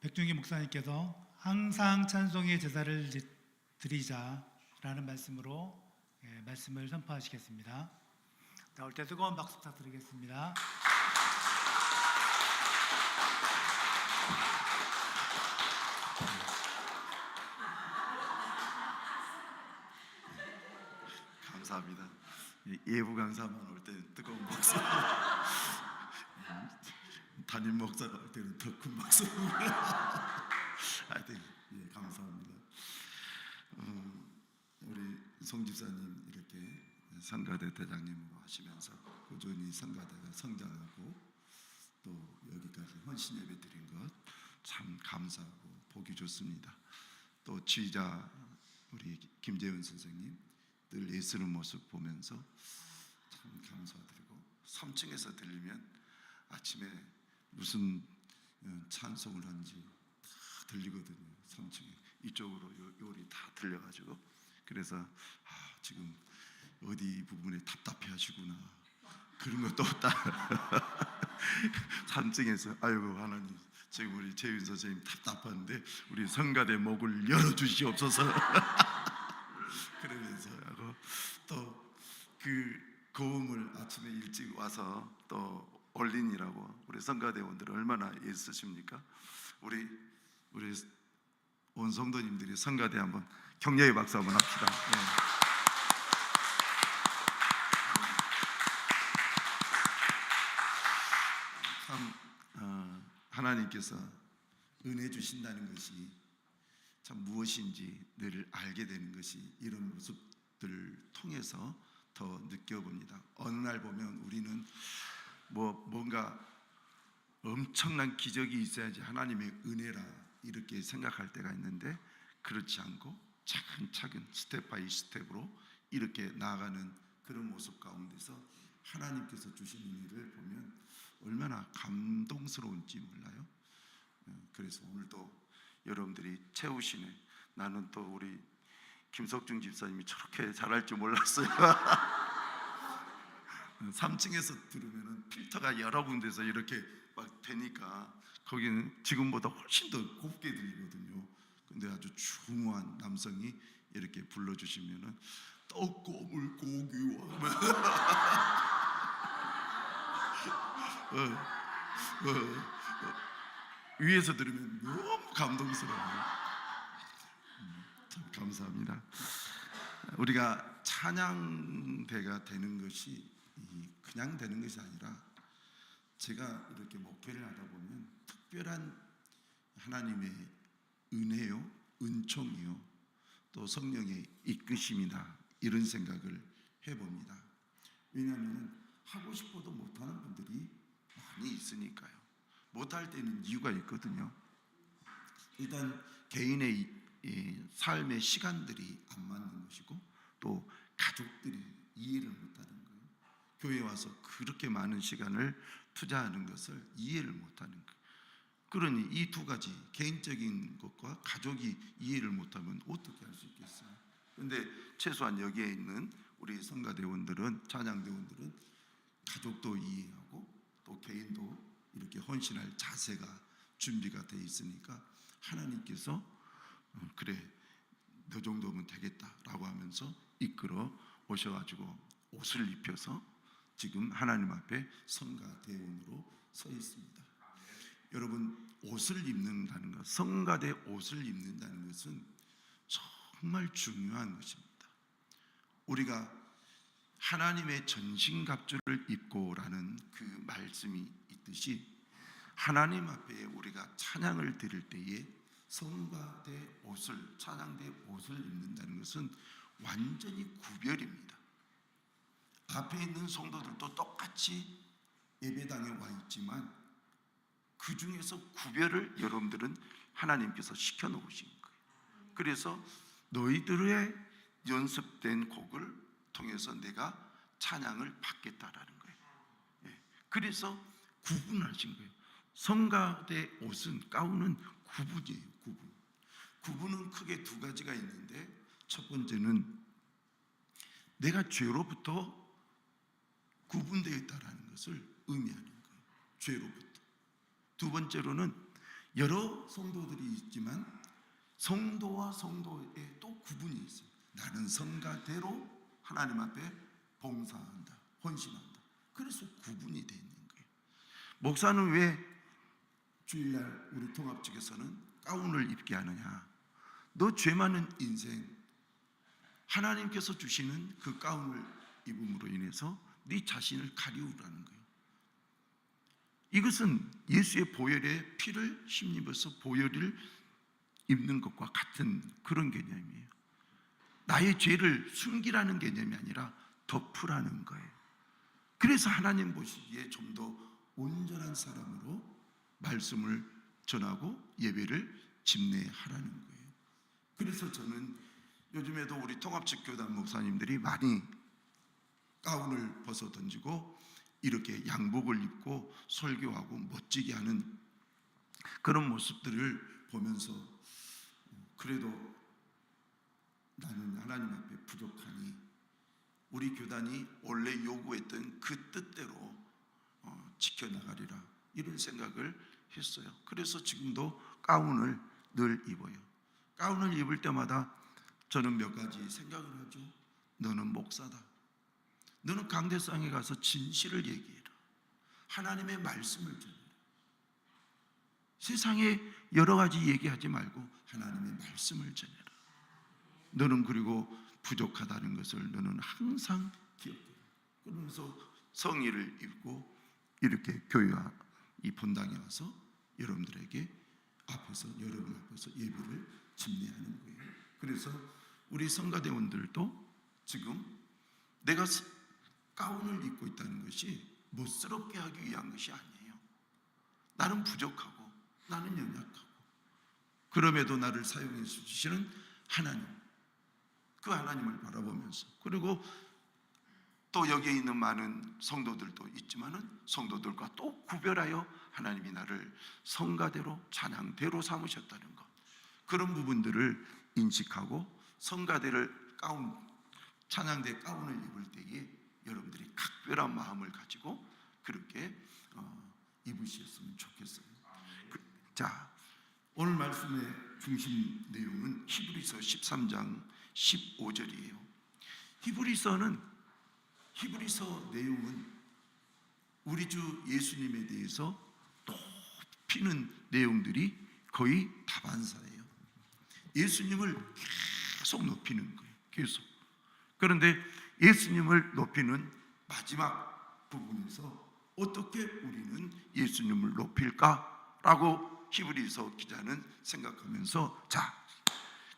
백중기 목사님께서 항상 찬송의 제사를 드리자라는 말씀으로 말씀을 선포하시겠습니다. 나올 때 뜨거운 박수 부탁드리겠습니다. 감사합니다. 예부 강사만 올 때는 뜨거운 박수, 담임 목사가 올 때는 더 큰 박수. 하여튼 감사합니다. 우리 송 집사님 이렇게 성가대 대장님으로 하시면서 꾸준히 성가대가 성장하고 또 여기까지 헌신 예배 드린 것 참 감사하고 보기 좋습니다. 또 지휘자 우리 김재훈 선생님 늘 애쓰는 모습 보면서 참 감사드리고 3층에서 들리면 아침에 무슨 찬송을 하는지 다 들리거든요. 3층에 이쪽으로 요리 다 들려가지고 그래서 지금 어디 부분에 답답해 하시구나 그런 것도 딱 3층에서 아이고 하나님 지금 우리 재윤 선생님 답답한데 우리 성가대 목을 열어주시옵소서 그러면서 하고 또 그 고음을 아침에 일찍 와서 또 올린이라고 우리 성가대원들 얼마나 애쓰십니까? 우리 온 성도님들이 성가대 한번 격려의 박수 한번 합시다. 참 하나님께서 은혜 주신다는 것이 참 무엇인지 늘 알게 되는 것이 이런 모습들을 통해서 더 느껴봅니다. 어느 날 보면 우리는 뭔가 엄청난 기적이 있어야지 하나님의 은혜라 이렇게 생각할 때가 있는데 그렇지 않고 차근차근 스텝 바이 스텝으로 이렇게 나아가는 그런 모습 가운데서 하나님께서 주신 은혜를 보면 얼마나 감동스러운지 몰라요. 그래서 오늘도 여러분들이 채우시네. 나는 또 우리 김석중 집사님이 저렇게 잘할 줄 몰랐어요. 3층에서 들으면 필터가 여러 군데서 이렇게 막 되니까 거기는 지금보다 훨씬 더 곱게 들리거든요. 근데 아주 중후한 남성이 이렇게 불러주시면은 떡고물 고기와 위에서 들으면 너무 감동스러워요. 참 감사합니다. 우리가 찬양대가 되는 것이 그냥 되는 것이 아니라 제가 이렇게 목회를 하다 보면 특별한 하나님의 은혜요, 은총이요, 또 성령의 이끄심이다 이런 생각을 해봅니다. 왜냐하면 하고 싶어도 못하는 분들이 많이 있으니까요. 못할 때는 이유가 있거든요. 일단 개인의 삶의 시간들이 안 맞는 것이고 또 가족들이 이해를 못하는 거예요. 교회에 와서 그렇게 많은 시간을 투자하는 것을 이해를 못하는 거예요. 그러니 이 두 가지 개인적인 것과 가족이 이해를 못하면 어떻게 할 수 있겠어요? 그런데 최소한 여기에 있는 우리 성가대원들은 찬양대원들은 가족도 이해하고 또 개인도 이렇게 헌신할 자세가 준비가 돼 있으니까 하나님께서 그래 너 정도면 되겠다라고 하면서 이끌어 오셔가지고 옷을 입혀서 지금 하나님 앞에 성가대원으로 서 있습니다. 여러분 옷을 입는다는 것, 성가대 옷을 입는다는 것은 정말 중요한 것입니다. 우리가 하나님의 전신갑주를 입고라는 그 말씀이 있듯이 하나님 앞에 우리가 찬양을 드릴 때에 성가대 옷을, 찬양대 옷을 입는다는 것은 완전히 구별입니다. 앞에 있는 성도들도 똑같이 예배당에 와 있지만 그 중에서 구별을 여러분들은 하나님께서 시켜놓으신 거예요. 그래서 너희들의 연습된 곡을 통해서 내가 찬양을 받겠다라는 거예요. 그래서 구분하신 거예요. 성가대 옷은, 가운은 구분이에요. 구분은 크게 두 가지가 있는데 첫 번째는 내가 죄로부터 구분되어 있다는 것을 의미하는 거예요. 죄로부터. 두 번째로는 여러 성도들이 있지만 성도와 성도에 또 구분이 있어요. 나는 성가대로 하나님 앞에 봉사한다, 헌신한다. 그래서 구분이 되어 있는 거예요. 목사는 왜 주일날 우리 통합 측에서는 가운을 입게 하느냐? 너 죄 많은 인생, 하나님께서 주시는 그 가운을 입음으로 인해서 네 자신을 가리우라는 거예요. 이것은 예수의 보혈의 피를 힘입어서 보혈을 입는 것과 같은 그런 개념이에요. 나의 죄를 숨기라는 개념이 아니라 덮으라는 거예요. 그래서 하나님 보시기에 좀 더 온전한 사람으로 말씀을 전하고 예배를 집례하라는 거예요. 그래서 저는 요즘에도 우리 통합측 교단 목사님들이 많이 가운을 벗어 던지고 이렇게 양복을 입고 설교하고 멋지게 하는 그런 모습들을 보면서 그래도 나는 하나님 앞에 부족하니 우리 교단이 원래 요구했던 그 뜻대로 지켜나가리라, 이런 생각을 했어요. 그래서 지금도 가운을 늘 입어요. 가운을 입을 때마다 저는 몇 가지 생각을 하죠. 너는 목사다. 너는 강대상에 가서 진실을 얘기해라. 하나님의 말씀을 전해라. 세상에 여러 가지 얘기하지 말고 하나님의 말씀을 전해라. 너는 그리고 부족하다는 것을 너는 항상 기억해라. 그러면서 성의를 입고 이렇게 교회와 이 본당에 와서 여러분들에게 앞에서, 여러분 앞에서 예배를 집례하는 거예요. 그래서 우리 성가대원들도 지금 내가 가운을 입고 있다는 것이 멋스럽게 하기 위한 것이 아니에요. 나는 부족하고 나는 연약하고 그럼에도 나를 사용해 주시는 하나님, 그 하나님을 바라보면서, 그리고 또 여기에 있는 많은 성도들도 있지만은 성도들과 또 구별하여 하나님이 나를 성가대로 찬양대로 삼으셨다는 것, 그런 부분들을 인식하고 성가대를 가운, 찬양대 가운을 입을 때에 여러분들이 각별한 마음을 가지고 그렇게 입으셨으면 좋겠어요. 자, 오늘 말씀의 중심 내용은 히브리서 13장 15절이에요. 히브리서 내용은 우리 주 예수님에 대해서 높이는 내용들이 거의 다반사예요. 예수님을 계속 높이는 거예요. 계속. 그런데 예수님을 높이는 마지막 부분에서 어떻게 우리는 예수님을 높일까라고 히브리서 기자는 생각하면서, 자,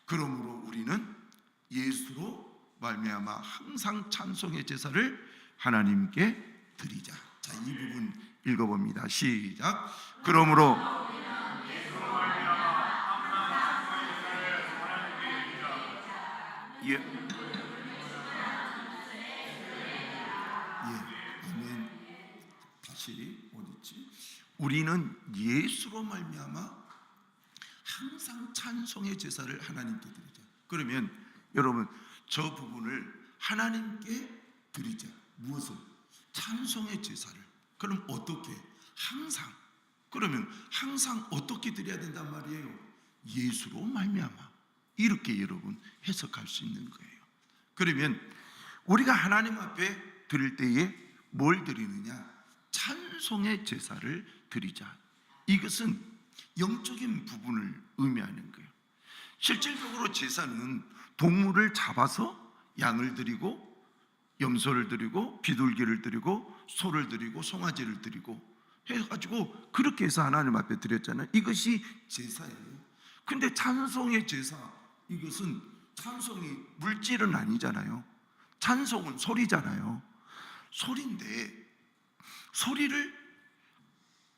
그러므로 우리는 예수로 말미암아 항상 찬송의 제사를 하나님께 드리자. 자, 이 부분 읽어봅니다. 시작. 그러므로 아멘. 다시 어디지? 우리는 예수로 말미암아 항상 찬송의 제사를 하나님께 드리자. 그러면 여러분, 저 부분을 하나님께 드리자. 무엇을? 찬송의 제사를. 그럼 어떻게? 항상. 그러면 항상 어떻게 드려야 된단 말이에요? 예수로 말미암아. 이렇게 여러분 해석할 수 있는 거예요. 그러면 우리가 하나님 앞에 드릴 때에 뭘 드리느냐? 찬송의 제사를 드리자. 이것은 영적인 부분을 의미하는 거예요. 실질적으로 제사는 동물을 잡아서 양을 드리고 염소를 드리고 비둘기를 드리고 소를 드리고 송아지를 드리고 해가지고 그렇게 해서 하나님 앞에 드렸잖아요. 이것이 제사예요. 근데 찬송의 제사, 이것은 찬송이 물질은 아니잖아요. 찬송은 소리잖아요. 소리인데 소리를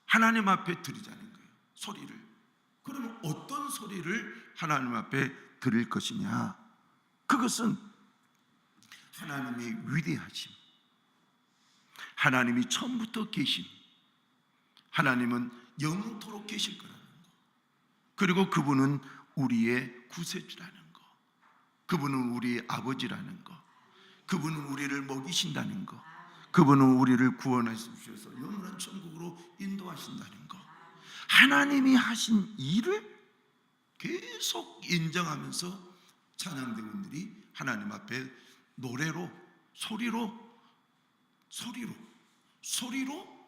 하나님 앞에 드리자는 거예요. 소리를. 그러면 어떤 소리를 하나님 앞에 드릴 것이냐? 그것은 하나님의 위대하심, 하나님이 처음부터 계신, 하나님은 영원토록 계실 거라는 거, 그리고 그분은 우리의 구세주라는 거, 그분은 우리의 아버지라는 거, 그분은 우리를 먹이신다는 거, 그분은 우리를 구원하셔서 영원한 천국으로 인도하신다는 거, 하나님이 하신 일을 계속 인정하면서 찬양대원들이 하나님 앞에 노래로 소리로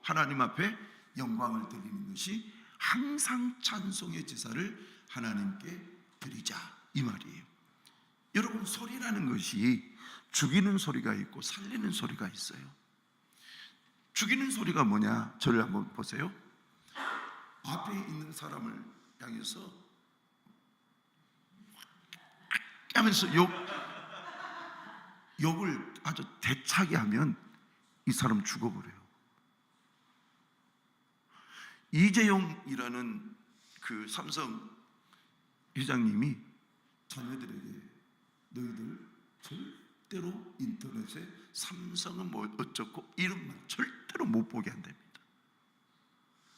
하나님 앞에 영광을 드리는 것이 항상 찬송의 제사를 하나님께 드리자, 이 말이에요. 여러분, 소리라는 것이 죽이는 소리가 있고 살리는 소리가 있어요. 죽이는 소리가 뭐냐? 저를 한번 보세요. 앞에 있는 사람을 향해서 하면서 욕을 아주 대차게 하면 이 사람 죽어버려요. 이재용이라는 그 삼성 회장님이 자녀들에게 너희들 절대로 인터넷에 삼성은 뭐 어쩌고 이런 말 절대로 못 보게 한답니다.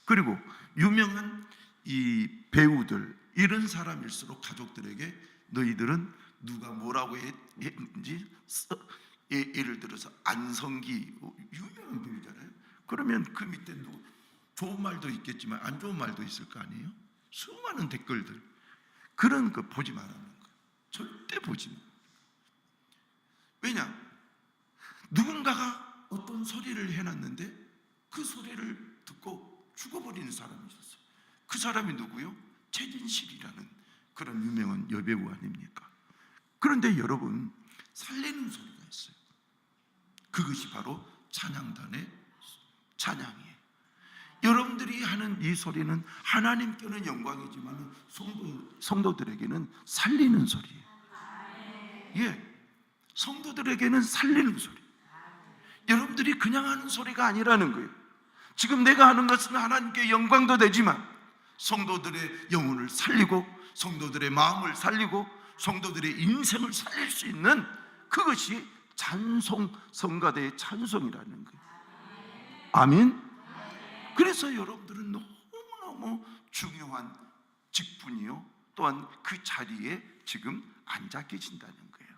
그리고 유명한 이 배우들 이런 사람일수록 가족들에게 너희들은 누가 뭐라고 했는지, 예를 들어서 안성기 유명한 배우잖아요. 그러면 그 밑에 좋은 말도 있겠지만 안 좋은 말도 있을 거 아니에요. 수많은 댓글들, 그런 거 보지 말라는 거예요. 절대 보지 마. 왜냐? 누군가가 어떤 소리를 해놨는데 그 소리를 듣고 죽어버리는 사람이 있었어요. 그 사람이 누구요? 최진실이라는 그런 유명한 여배우 아닙니까? 그런데 여러분, 살리는 소리가 있어요. 그것이 바로 찬양단의 찬양이에요. 여러분들이 하는 이 소리는 하나님께는 영광이지만 성도들에게는 살리는 소리예요. 예, 성도들에게는 살리는 소리. 여러분들이 그냥 하는 소리가 아니라는 거예요. 지금 내가 하는 것은 하나님께 영광도 되지만 성도들의 영혼을 살리고 성도들의 마음을 살리고 성도들의 인생을 살릴 수 있는 그것이 찬송, 성가대의 찬송이라는 거예요. 아멘. 그래서 여러분들은 너무너무 중요한 직분이요, 또한 그 자리에 지금 앉아 계신다는 거예요.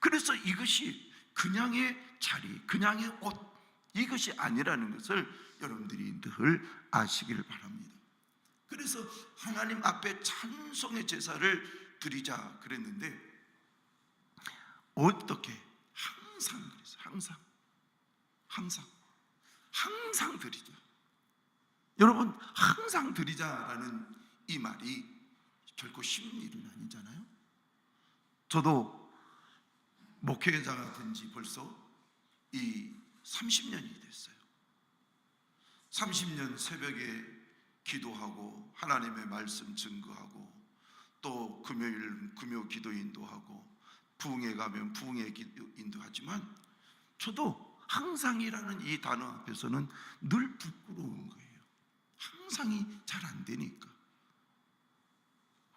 그래서 이것이 그냥의 자리, 그냥의 옷, 이것이 아니라는 것을 여러분들이 늘 아시기를 바랍니다. 그래서 하나님 앞에 찬송의 제사를 드리자 그랬는데 어떻게? 항상 그랬어요. 항상 드리자. 여러분, 항상 드리자라는 이 말이 결코 쉬운 일은 아니잖아요. 저도 목회자가 된 지 벌써 이 30년이 됐어요. 30년 새벽에 기도하고 하나님의 말씀 증거하고 또 금요일 금요 기도 인도하고 부흥회 가면 부흥회 기도 인도하지만 저도 항상이라는 이 단어 앞에서는 늘 부끄러운 거예요. 항상이 잘 안 되니까.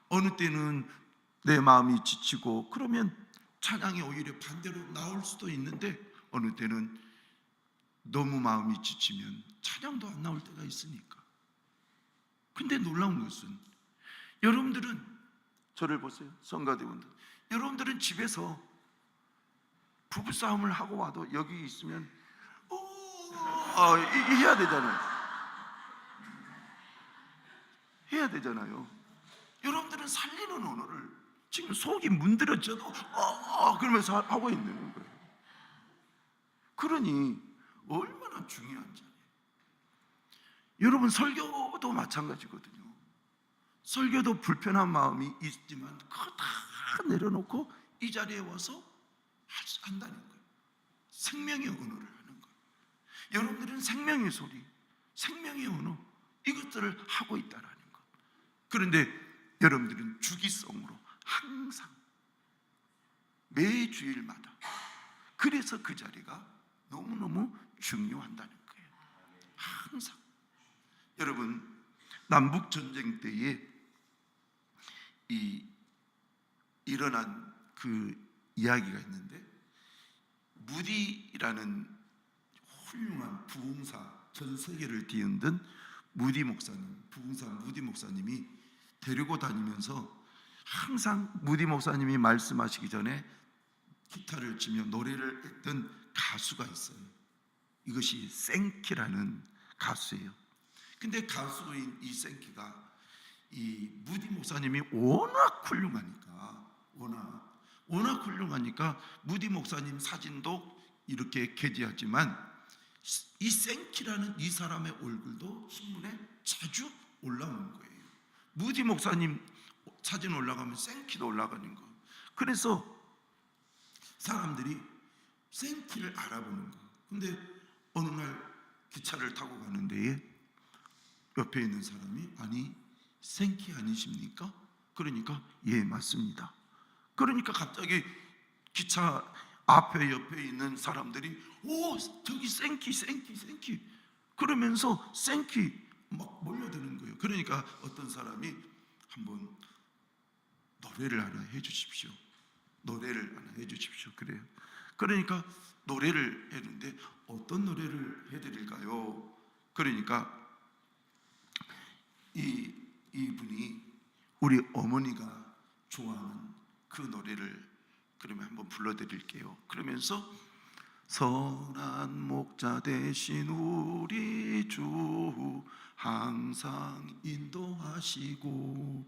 어느 때는 내 마음이 지치고 그러면 찬양이 오히려 반대로 나올 수도 있는데 어느 때는 너무 마음이 지치면 찬양도 안 나올 때가 있으니까. 근데 놀라운 것은 여러분들은 저를 보세요. 성가대원들, 여러분들은 집에서 부부싸움을 하고 와도 여기 있으면 해야 되잖아요. 해야 되잖아요. 여러분들은 살리는 언어를 지금 속이 문드러져도 그러면서 하고 있는 거예요. 그러니 얼마나 중요한지. 여러분, 설교도 마찬가지거든요. 설교도 불편한 마음이 있지만 그거 다 내려놓고 이 자리에 와서 한다는 거예요. 생명의 언어를 하는 거예요. 여러분들은 생명의 소리, 생명의 언어, 이것들을 하고 있다라는 것. 그런데 여러분들은 주기성으로 항상 매 주일마다, 그래서 그 자리가 너무너무 중요한다는 거예요. 항상. 여러분, 남북전쟁 때에 일어난 그 이야기가 있는데 무디라는 훌륭한 부흥사, 전 세계를 뒤흔든 무디 목사님, 부흥사 무디 목사님이 데리고 다니면서 항상 무디 목사님이 말씀하시기 전에 기타를 치며 노래를 했던 가수가 있어요. 이것이 생키라는 가수예요. 근데 가수인 이 생키가 이 무디 목사님이 워낙 훌륭하니까 무디 목사님 사진도 이렇게 게재하지만 이 생키라는 이 사람의 얼굴도 신문에 자주 올라오는 거예요. 무디 목사님 사진 올라가면 생키도 올라가는 거. 그래서 사람들이 생키를 알아보는 거. 근데 어느 날 기차를 타고 가는데 옆에 있는 사람이 아니 생키 아니십니까? 그러니까 예 맞습니다. 그러니까 갑자기 기차 앞에 옆에 있는 사람들이 오 저기 생키 그러면서 생키 막 몰려드는 거예요. 그러니까 어떤 사람이 한번 노래를 하나 해주십시오. 그래요. 그러니까 노래를 했는데 어떤 노래를 해드릴까요? 그러니까 이분이 우리 어머니가 좋아하는 그 노래를 그러면 한번 불러드릴게요. 그러면서 선한 목자 되신 우리 주 항상 인도하시고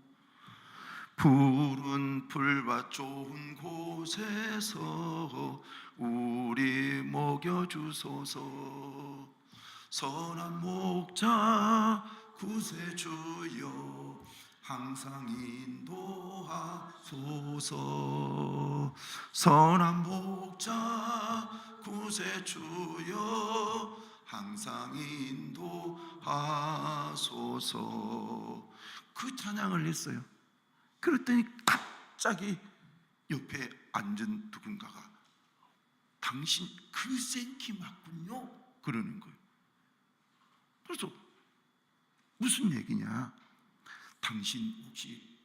푸른 풀밭 좋은 곳에서 우리 먹여주소서. 선한 목자 구세주여 항상 인도하소서. 선한 목자 구세주여 항상 인도하소서. 그 찬양을 했어요. 그랬더니 갑자기 옆에 앉은 누군가가 당신 그 생키 맞군요 그러는 거예요. 그래서 무슨 얘기냐, 당신 혹시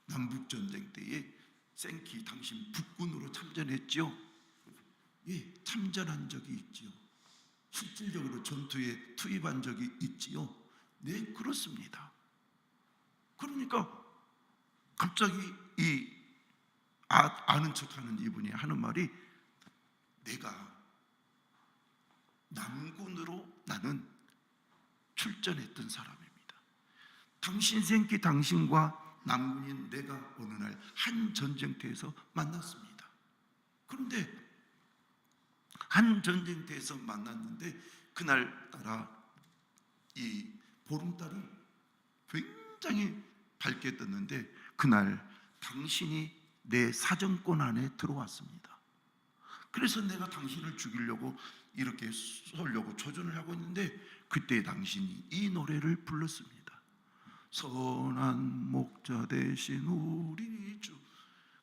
남북전쟁 때에 생키 당신 북군으로 참전했죠? 예, 참전한 적이 있지요. 실질적으로 전투에 투입한 적이 있지요. 네, 그렇습니다. 그러니까 갑자기 이 아는 척하는 이분이 하는 말이 내가 남군으로 나는 출전했던 사람입니다. 당신 생기 당신과 남군인 내가 어느 날 한 전쟁터에서 만났습니다. 그런데 한 전쟁터에서 만났는데 그날따라 이 보름달이 굉장히 밝게 떴는데 그날 당신이 내 사정권 안에 들어왔습니다. 그래서 내가 당신을 죽이려고 이렇게 쏘려고 조준을 하고 있는데 그때 당신이 이 노래를 불렀습니다. 선한 목자 되신 우리 주.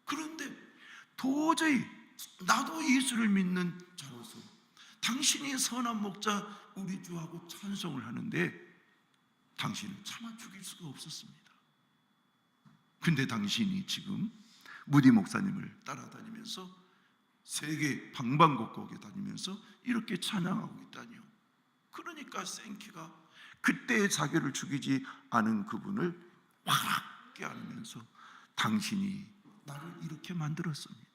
그런데 도저히 나도 예수를 믿는 자로서 당신이 선한 목자 우리 주하고 찬송을 하는데 당신을 차마 죽일 수가 없었습니다. 근데 당신이 지금 무디 목사님을 따라다니면서 세계 방방곡곡에 다니면서 이렇게 찬양하고 있다니요. 그러니까 생키가 그때 자기를 죽이지 않은 그분을 화답게 하면서 당신이 나를 이렇게 만들었습니다.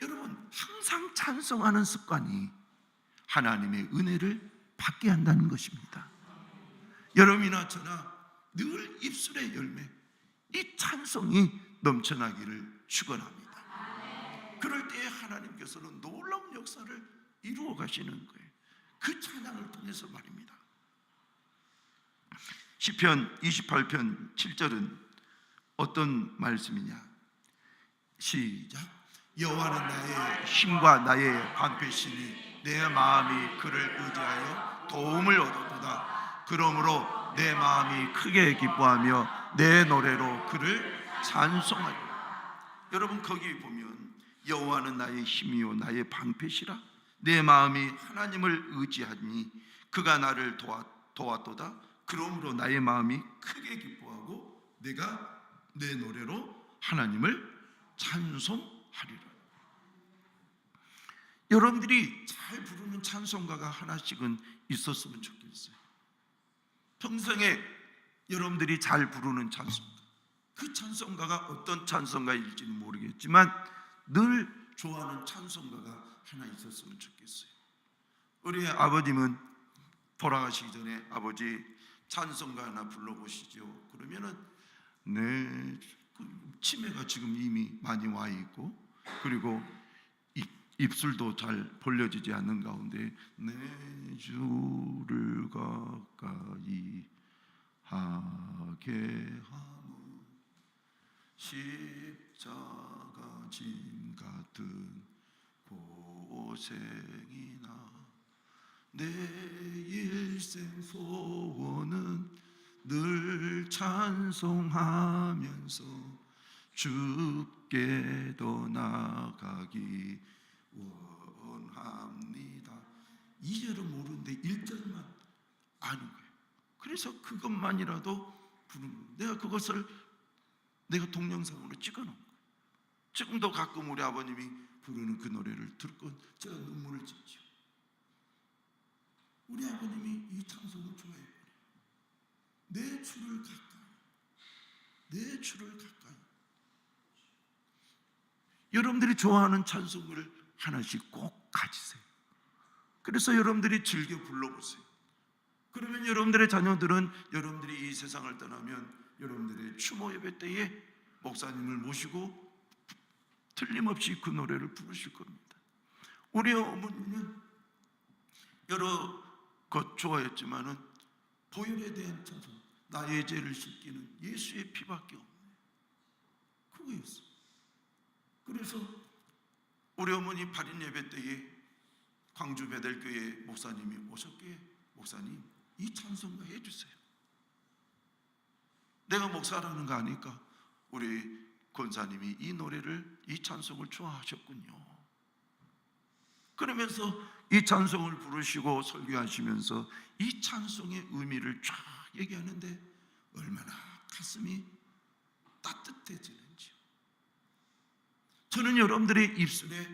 여러분, 항상 찬송하는 습관이 하나님의 은혜를 받게 한다는 것입니다. 여러분이나 저나 늘 입술의 열매, 이 찬송이 넘쳐나기를 축원합니다. 그럴 때에 하나님께서는 놀라운 역사를 이루어 가시는 거예요. 그 찬양을 통해서 말입니다. 시편 28편 7절은 어떤 말씀이냐? 시작. 여호와는 나의 힘과 나의 방패시니 내 마음이 그를 의지하여 도움을 얻었도다. 그러므로 내 마음이 크게 기뻐하며 내 노래로 그를 찬송하리라. 여러분, 거기 보면 여호와는 나의 힘이요 나의 방패시라. 내 마음이 하나님을 의지하니 그가 나를 도왔도다. 그러므로 나의 마음이 크게 기뻐하고 내가 내 노래로 하나님을 찬송하리라. 여러분들이 잘 부르는 찬송가가 하나씩은 있었으면 좋겠어요. 평생에 여러분들이 잘 부르는 찬송가, 그 찬송가가 어떤 찬송가일지는 모르겠지만 늘 좋아하는 찬송가가 하나 있었으면 좋겠어요. 우리 아버님은 돌아가시기 전에 아버지 찬송가 하나 불러보시죠. 그러면은 치매가 지금 이미 많이 와 있고, 그리고 입술도 잘 벌려지지 않는 가운데 내 주를 가까이 하게 하는 십자가 짐 같은 고생이나 내 일생 소원은 늘 찬송하면서 주께 더 나아가기 원합니다. 2절은 모르는데 1절만 아는 거예요. 그래서 그것만이라도 부르는 거예요. 내가 그것을 내가 동영상으로 찍어놓은 거예요. 지금도 가끔 우리 아버님이 부르는 그 노래를 듣고 제가 눈물을 짓죠. 우리 아버님이 이 찬송을 좋아해요. 내 주를 가까이, 내 주를 가까이. 여러분들이 좋아하는 찬송을 하나씩 꼭 가지세요. 그래서 여러분들이 즐겨 불러보세요. 그러면 여러분들의 자녀들은 여러분들이 이 세상을 떠나면 여러분들의 추모 예배 때에 목사님을 모시고 틀림없이 그 노래를 부르실 겁니다. 우리 어머니는 여러 것 좋아했지만은 보혈에 대한 찬송, 나의 죄를 씻기는 예수의 피밖에 없네, 그거였어요. 그래서 우리 어머니 발인 예배 때에 광주 베델교회 목사님이 오셨기에 목사님 이 찬송가 해주세요. 내가 목사라는 거 아니까 우리 권사님이 이 노래를, 이 찬송을 좋아하셨군요. 그러면서 이 찬송을 부르시고 설교하시면서 이 찬송의 의미를 쫙 얘기하는데 얼마나 가슴이 따뜻해지는지요. 저는 여러분들의 입술에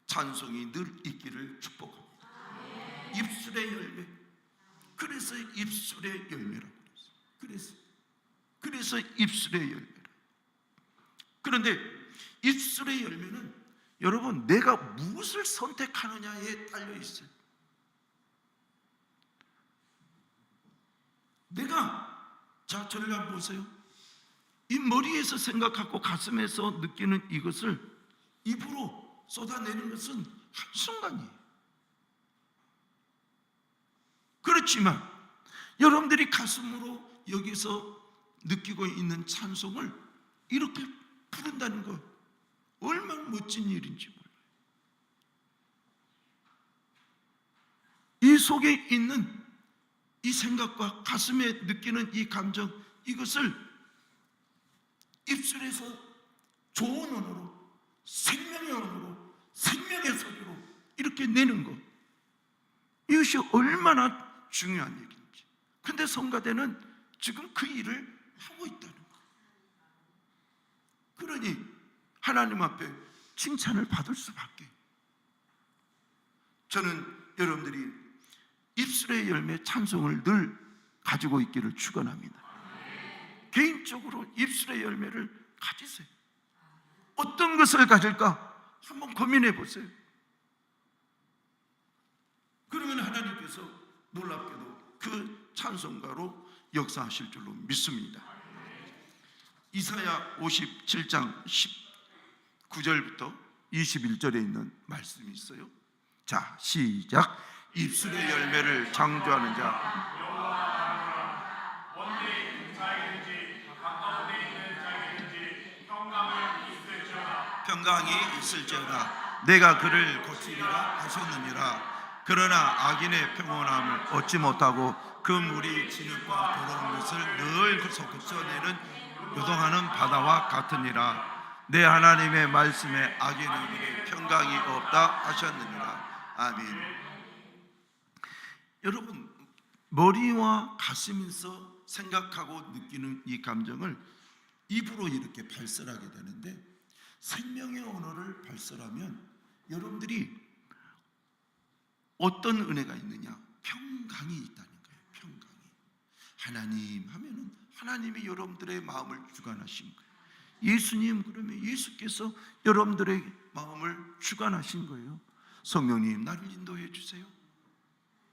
찬송이 늘 있기를 축복합니다. 입술의 열매. 그래서 입술의 열매라고 그랬어요. 그래서 입술의 열매라. 그런데 입술의 열매는 여러분 내가 무엇을 선택하느냐에 달려 있어요. 자, 저를 한번 보세요. 이 머리에서 생각하고 가슴에서 느끼는 이것을 입으로 쏟아내는 것은 한순간이에요. 그렇지만 여러분들이 가슴으로 여기서 느끼고 있는 찬송을 이렇게 부른다는 것, 얼마나 멋진 일인지 몰라요. 이 속에 있는 이 생각과 가슴에 느끼는 이 감정, 이것을 입술에서 좋은 언어로, 생명의 언어로, 생명의 소리로 이렇게 내는 것, 이것이 얼마나 중요한 일인지. 근데 성가대는 지금 그 일을 하고 있다는 거예요. 그러니 하나님 앞에 칭찬을 받을 수밖에. 저는 여러분들이 입술의 열매 찬송을 늘 가지고 있기를 축원합니다. 개인적으로 입술의 열매를 가지세요. 어떤 것을 가질까 한번 고민해 보세요. 그러면 하나님께서 놀랍게도 그 찬송가로 역사하실 줄로 믿습니다. 이사야 57장 19절부터 21절에 있는 말씀이 있어요. 자, 시작. 입술의 열매를 창조하는 자, 평강이 있을지어다. 내가 그를 고치리라 하셨느니라. 그러나 악인의 평온함을 얻지 못하고 그 물이 진흙과 더러운 것을 늘 솟구쳐내는 요동하는 바다와 같으니라. 내 하나님의 말씀에 악인에게 평강이 없다 하셨느니라. 아멘. 여러분, 머리와 가슴에서 생각하고 느끼는 이 감정을 입으로 이렇게 발설하게 되는데, 생명의 언어를 발설하면 여러분들이 어떤 은혜가 있느냐? 평강이 있다는 거예요. 평강이. 하나님 하면은 하나님이 여러분들의 마음을 주관하신 거예요. 예수님 그러면 예수께서 여러분들의 마음을 주관하신 거예요. 성령님 나를 인도해 주세요.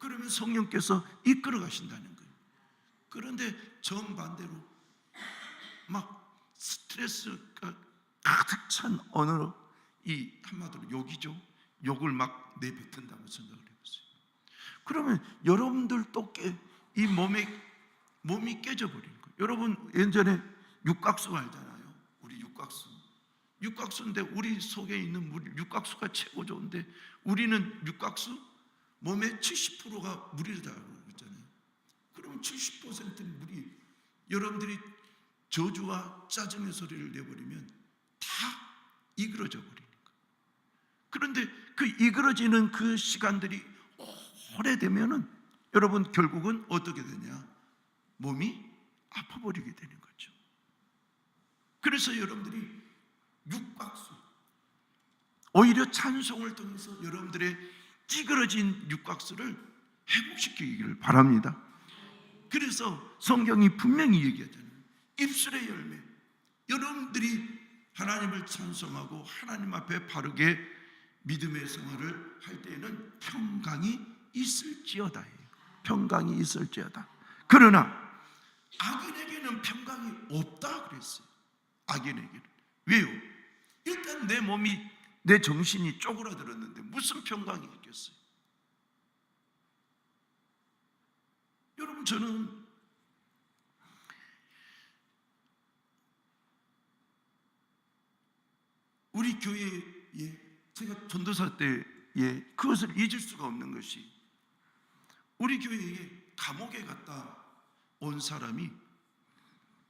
그러면 성령께서 이끌어 가신다는 거예요. 그런데 정반대로 막 스트레스가 가득 찬 언어로, 이 한마디로 욕이죠. 욕을 막 내뱉는다고 생각을 해보세요. 그러면 여러분들도 이 몸이 깨져버리는 거예요. 여러분 예전에 육각수 알잖아요. 우리 육각수인데 우리 속에 있는 육각수가 최고 좋은데, 우리는 육각수 몸의 70%가 물이라고 그랬잖아요. 그럼 70%는 물이, 여러분들이 저주와 짜증의 소리를 내버리면 다 이그러져 버리는 거예요. 그런데 그 이그러지는 그 시간들이 오래되면은 여러분 결국은 어떻게 되냐? 몸이 아파버리게 되는 거죠. 그래서 여러분들이 육각수, 오히려 찬송을 통해서 여러분들의 찌그러진 육각수를 회복시키기를 바랍니다. 그래서 성경이 분명히 얘기하잖아요. 입술의 열매, 여러분들이 하나님을 찬송하고 하나님 앞에 바르게 믿음의 생활을 할 때에는 평강이 있을지어다. 평강이 있을지어다. 그러나 악인에게는 평강이 없다 그랬어요. 악인에게는. 왜요? 일단 내 몸이, 내 정신이 쪼그라들었는데 무슨 평강이 있겠어요? 여러분, 저는 우리 교회에, 제가 전도사 때에 그것을 잊을 수가 없는 것이, 우리 교회에 감옥에 갔다 온 사람이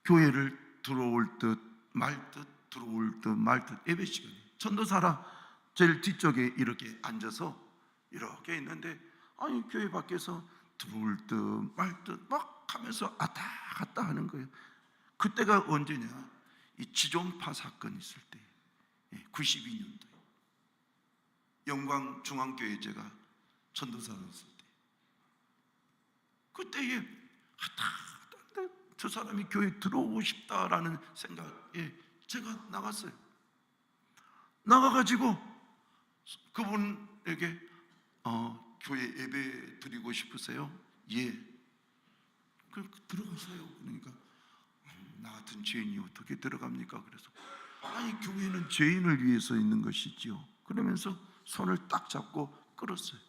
교회를 들어올 듯 말 듯 들어올 듯 말 듯 예배 시간에, 전도사라 제일 뒤쪽에 이렇게 앉아서 이렇게 있는데, 아니 교회 밖에서 들어올 듯 말 듯 막 하면서 왔다 갔다 하는 거예요. 그때가 언제냐? 이 지존파 사건 있을 때, 92년도에 영광 중앙교회 제가 전도사였을 때, 그때에 저 사람이 교회 들어오고 싶다라는 생각에 제가 나갔어요. 나가가지고 그분에게 교회 예배 드리고 싶으세요? 예. 들어가세요. 그러니까 나 같은 죄인이 어떻게 들어갑니까? 그래서 아니 교회는 죄인을 위해서 있는 것이지요. 그러면서 손을 딱 잡고 끌었어요.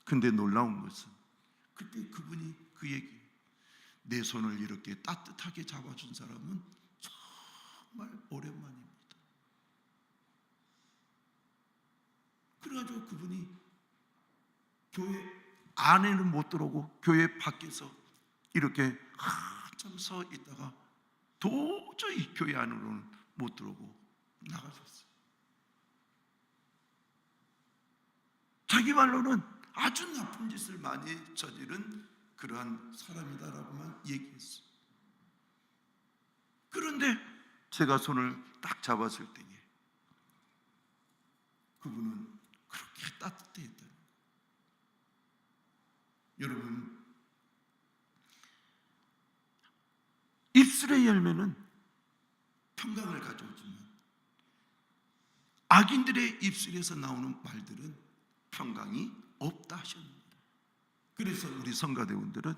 근데 놀라운 것은 그때 그분이 그 얘기, 내 손을 이렇게 따뜻하게 잡아준 사람은 정말 오랜만입니다. 그래가지고 그분이 교회 안에는 못 들어오고 교회 밖에서 이렇게 한참 서 있다가 도저히 교회 안으로는 못 들어오고 나가셨어요. 자기 말로는 아주 나쁜 짓을 많이 저지른 그러한 사람이다라고만 얘기했어요. 그런데 제가 손을 딱 잡았을 때에 그분은 그렇게 따뜻했다. 여러분, 입술의 열매는 평강을 가져오지만 악인들의 입술에서 나오는 말들은 평강이 없다 하셨습니다. 그래서 우리 성가대원들은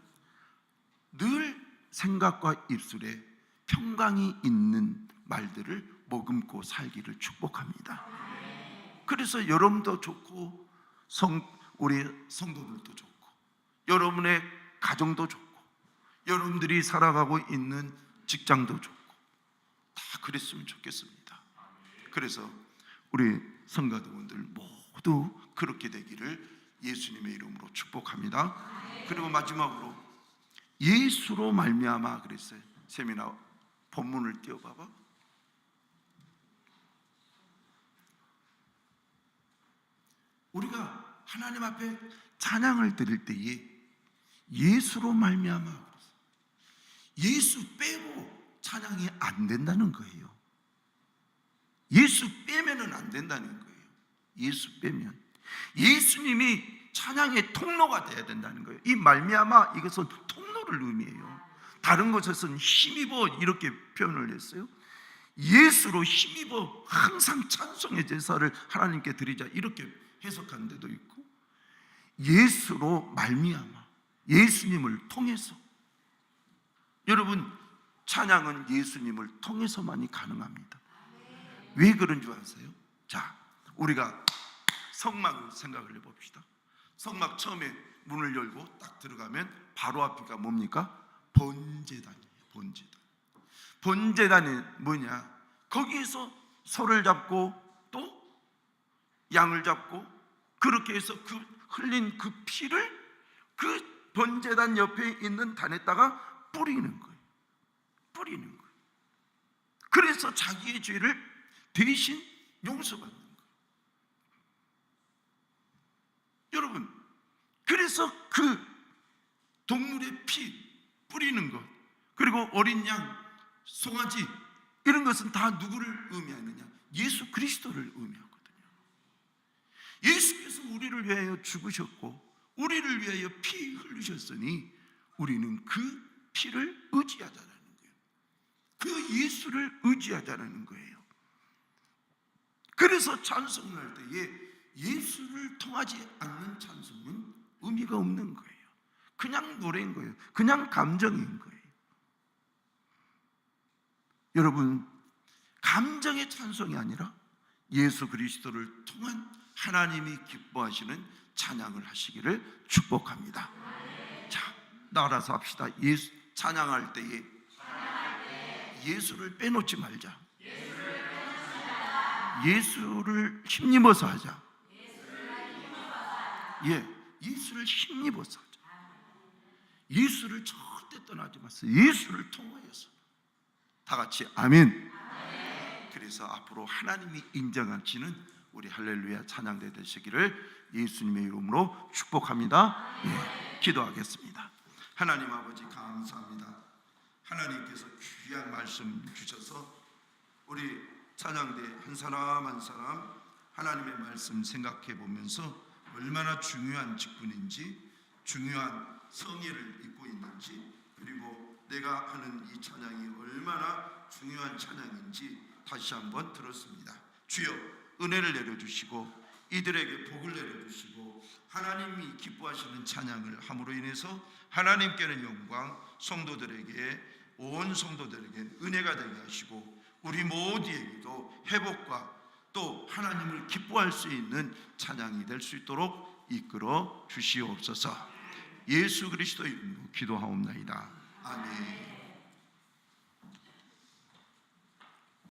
늘 생각과 입술에 평강이 있는 말들을 머금고 살기를 축복합니다. 그래서 여러분도 좋고 우리 성도들도 좋고 여러분의 가정도 좋고 여러분들이 살아가고 있는 직장도 좋고 다 그랬으면 좋겠습니다. 그래서 우리 성가대원들 모두 그렇게 되기를 예수님의 이름으로 축복합니다. 그리고 마지막으로 예수로 말미암아 그랬어요. 세미나 본문을 띄워봐봐. 우리가 하나님 앞에 찬양을 드릴 때에 예수로 말미암아 그랬어요. 예수 빼고 찬양이 안 된다는 거예요. 예수 빼면은 안 된다는 거예요. 예수 빼면 예수님이 찬양의 통로가 돼야 된다는 거예요. 이 말미암아 이것은 통로를 의미해요. 다른 곳에서는 힘입어 이렇게 표현을 했어요. 예수로 힘입어 항상 찬송의 제사를 하나님께 드리자 이렇게 해석한 데도 있고, 예수로 말미암아, 예수님을 통해서. 여러분, 찬양은 예수님을 통해서만이 가능합니다. 왜 그런 줄 아세요? 자, 우리가 성막을 생각을 해봅시다. 성막 처음에 문을 열고 딱 들어가면 바로 앞이가 뭡니까? 번제단이에요. 번제단. 번제단이 뭐냐? 거기에서 소를 잡고 또 양을 잡고 그렇게 해서 그 흘린 그 피를 그 번제단 옆에 있는 단에다가 뿌리는 거예요. 뿌리는 거예요. 그래서 자기의 죄를 대신 용서받는 거예요. 여러분, 그래서 그 동물의 피 뿌리는 것, 그리고 어린 양, 송아지, 이런 것은 다 누구를 의미하느냐? 예수 그리스도를 의미하거든요. 예수께서 우리를 위하여 죽으셨고 우리를 위하여 피 흘리셨으니 우리는 그 피를 의지하자는 거예요. 그 예수를 의지하자는 거예요. 그래서 찬송을 할 때에 예수를 통하지 않는 찬송은 의미가 없는 거예요. 그냥 노래인 거예요. 그냥 감정인 거예요. 여러분, 감정의 찬송이 아니라 예수 그리스도를 통한 하나님이 기뻐하시는 찬양을 하시기를 축복합니다. 자, 나가서 합시다. 예수 찬양할 때에 예수를 빼놓지 말자. 예수를 힘입어서 하자. 예, 예수를 힘입어서 하자. 예수를 절대 떠나지 마세요. 예수를 통하여서. 다 같이 아멘. 그래서 앞으로 하나님이 인정하시는 우리 할렐루야 찬양대 되시기를 예수님의 이름으로 축복합니다. 예, 기도하겠습니다. 하나님 아버지 감사합니다. 하나님께서 귀한 말씀 주셔서 우리 찬양대 한 사람 한 사람 하나님의 말씀 생각해 보면서 얼마나 중요한 직분인지, 중요한 성의를 입고 있는지, 그리고 내가 하는 이 찬양이 얼마나 중요한 찬양인지 다시 한번 들었습니다. 주여, 은혜를 내려주시고 이들에게 복을 내려주시고 하나님이 기뻐하시는 찬양을 함으로 인해서 하나님께는 영광, 성도들에게, 온 성도들에게 은혜가 되게 하시고 우리 모두에게도 회복과 또 하나님을 기뻐할 수 있는 찬양이 될 수 있도록 이끌어 주시옵소서. 예수 그리스도의 이름으로 기도하옵나이다. 아멘.